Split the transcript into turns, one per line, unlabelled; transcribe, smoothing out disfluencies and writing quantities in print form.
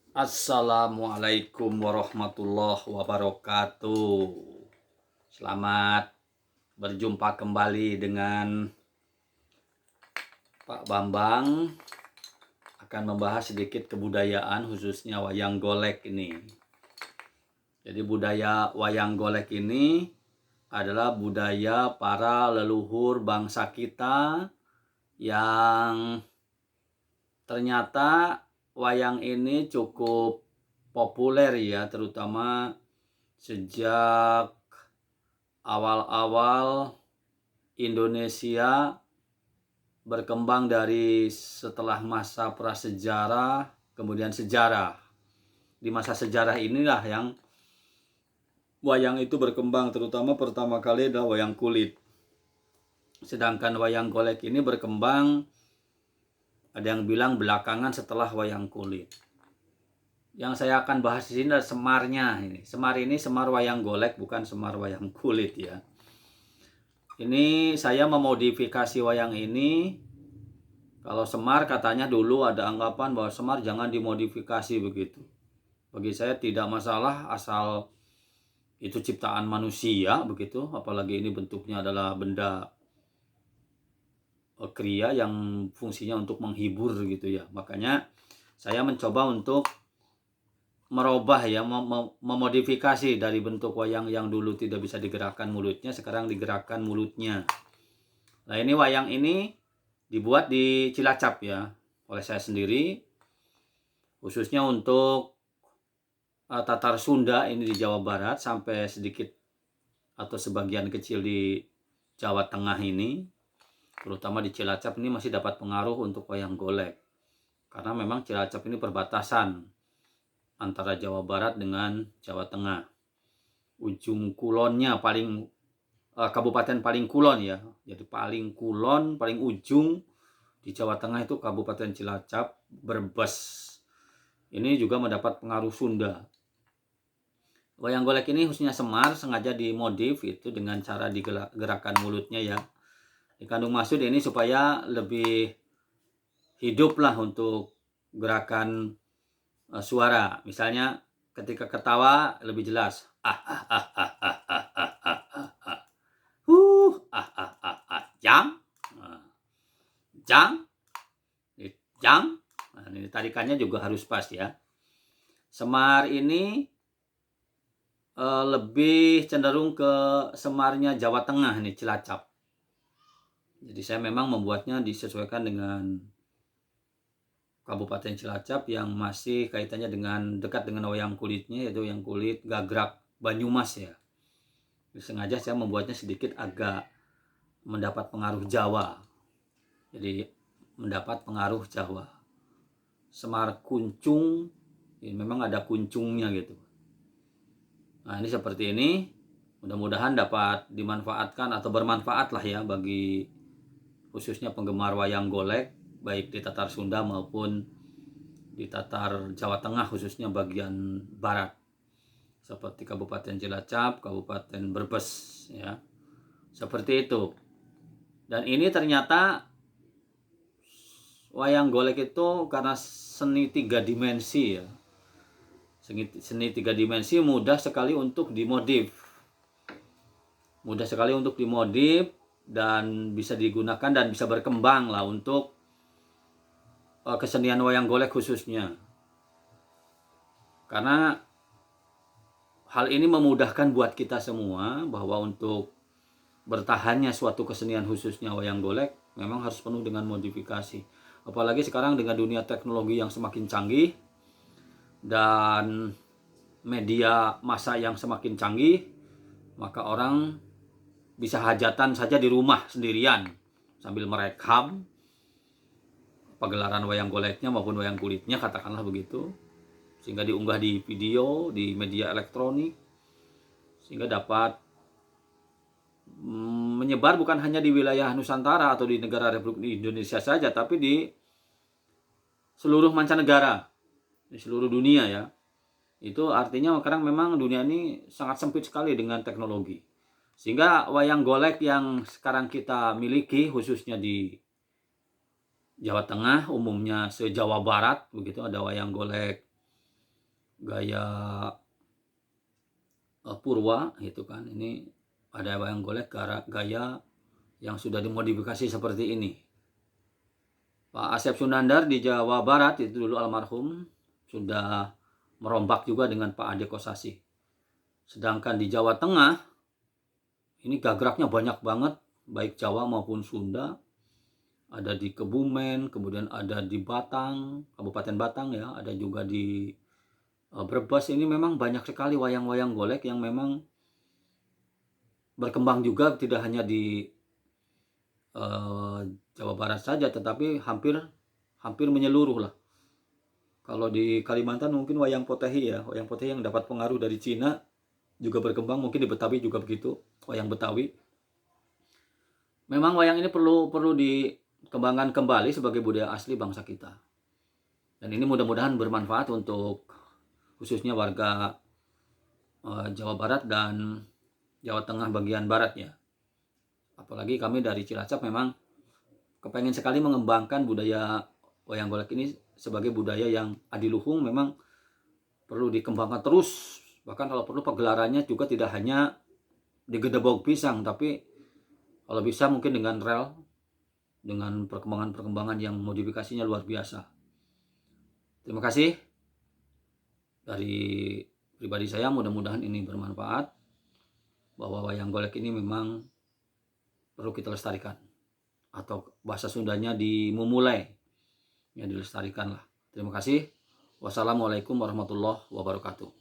Assalamualaikum warahmatullahi wabarakatuh. Selamat berjumpa kembali dengan Pak Bambang. Akan membahas sedikit kebudayaan khususnya wayang golek ini. Jadi budaya wayang golek ini adalah budaya para leluhur bangsa kita yang ternyata wayang ini cukup populer ya, terutama sejak awal-awal Indonesia berkembang dari setelah masa prasejarah, kemudian sejarah. Di masa sejarah inilah yang wayang itu berkembang, terutama pertama kali adalah wayang kulit. Sedangkan wayang golek ini berkembang, ada yang bilang belakangan setelah wayang kulit. Yang saya akan bahas di sini adalah semarnya ini. Semar ini semar wayang golek, bukan semar wayang kulit ya. Ini saya memodifikasi wayang ini. Kalau semar katanya dulu ada anggapan bahwa semar jangan dimodifikasi begitu. Bagi saya tidak masalah asal itu ciptaan manusia begitu, apalagi ini bentuknya adalah benda kriya yang fungsinya untuk menghibur gitu ya. Makanya saya mencoba untuk merubah ya, memodifikasi dari bentuk wayang yang dulu tidak bisa digerakkan mulutnya, sekarang digerakkan mulutnya. Nah, ini wayang ini dibuat di Cilacap ya, oleh saya sendiri, khususnya untuk Tatar Sunda ini di Jawa Barat, sampai sedikit atau sebagian kecil di Jawa Tengah ini, terutama di Cilacap ini masih dapat pengaruh untuk wayang golek. Karena memang Cilacap ini perbatasan antara Jawa Barat dengan Jawa Tengah. Ujung kulonnya kabupaten paling kulon ya. Jadi paling kulon, paling ujung di Jawa Tengah itu Kabupaten Cilacap, Brebes. Ini juga mendapat pengaruh Sunda. Wayang golek ini khususnya semar sengaja dimodif itu dengan cara digerakkan mulutnya ya. Dikandung maksud ini supaya lebih hidup lah untuk gerakan suara. Misalnya ketika ketawa lebih jelas. Jang. Jang. Jang. Nah, ini tarikannya juga harus pas ya. Semar ini lebih cenderung ke semarnya Jawa Tengah nih, Cilacap. Jadi saya memang membuatnya disesuaikan dengan Kabupaten Cilacap yang masih kaitannya dengan dekat dengan wayang kulitnya, yaitu wayang kulit Gagrak Banyumas ya. Jadi sengaja saya membuatnya sedikit agak mendapat pengaruh Jawa. Jadi mendapat pengaruh Jawa. Semar kuncung, ya memang ada kuncungnya gitu. Nah, ini seperti ini, mudah-mudahan dapat dimanfaatkan atau bermanfaat lah ya bagi khususnya penggemar wayang golek, baik di Tatar Sunda maupun di Tatar Jawa Tengah, khususnya bagian barat, seperti Kabupaten Cilacap, Kabupaten Brebes ya, seperti itu. Dan ini ternyata wayang golek itu karena seni 3 dimensi ya, seni 3 dimensi mudah sekali untuk dimodif. Mudah sekali untuk dimodif dan bisa digunakan dan bisa berkembang lah untuk kesenian wayang golek khususnya. Karena hal ini memudahkan buat kita semua bahwa untuk bertahannya suatu kesenian khususnya wayang golek memang harus penuh dengan modifikasi. Apalagi sekarang dengan dunia teknologi yang semakin canggih dan media massa yang semakin canggih, maka orang bisa hajatan saja di rumah sendirian sambil merekam pagelaran wayang goleknya maupun wayang kulitnya, katakanlah begitu, sehingga diunggah di video, di media elektronik, sehingga dapat menyebar bukan hanya di wilayah Nusantara atau di negara Republik Indonesia saja, tapi di seluruh mancanegara, di seluruh dunia ya. Itu artinya sekarang memang dunia ini sangat sempit sekali dengan teknologi. Sehingga wayang golek yang sekarang kita miliki khususnya di Jawa Tengah, umumnya se-Jawa Barat begitu, ada wayang golek gaya purwa gitu kan. Ini ada wayang golek gaya yang sudah dimodifikasi seperti ini. Pak Asep Sunandar di Jawa Barat itu dulu almarhum sudah merombak juga dengan Pak Ade Kosasi. Sedangkan di Jawa Tengah ini gagraknya banyak banget, baik Jawa maupun Sunda. Ada di Kebumen, kemudian ada di Batang, Kabupaten Batang ya, ada juga di Brebes. Ini memang banyak sekali wayang-wayang golek yang memang berkembang juga, tidak hanya di Jawa Barat saja, tetapi hampir menyeluruh lah. Kalau di Kalimantan mungkin wayang potehi ya, wayang potehi yang dapat pengaruh dari Cina juga berkembang, mungkin di Betawi juga begitu, wayang Betawi. Memang wayang ini perlu dikembangkan kembali sebagai budaya asli bangsa kita. Dan ini mudah-mudahan bermanfaat untuk khususnya warga Jawa Barat dan Jawa Tengah bagian barat ya. Apalagi kami dari Cilacap memang kepengen sekali mengembangkan budaya wayang golek ini sebagai budaya yang adiluhung, memang perlu dikembangkan terus. Bahkan kalau perlu pagelarannya juga tidak hanya di Gedebog Pisang, tapi kalau bisa mungkin dengan rel, dengan perkembangan yang modifikasinya luar biasa. Terima kasih dari pribadi saya, mudah-mudahan ini bermanfaat, bahwa wayang golek ini memang perlu kita lestarikan, atau bahasa Sundanya dimumulai ya, dilestarikan lah. Terima kasih. Wassalamualaikum warahmatullahi wabarakatuh.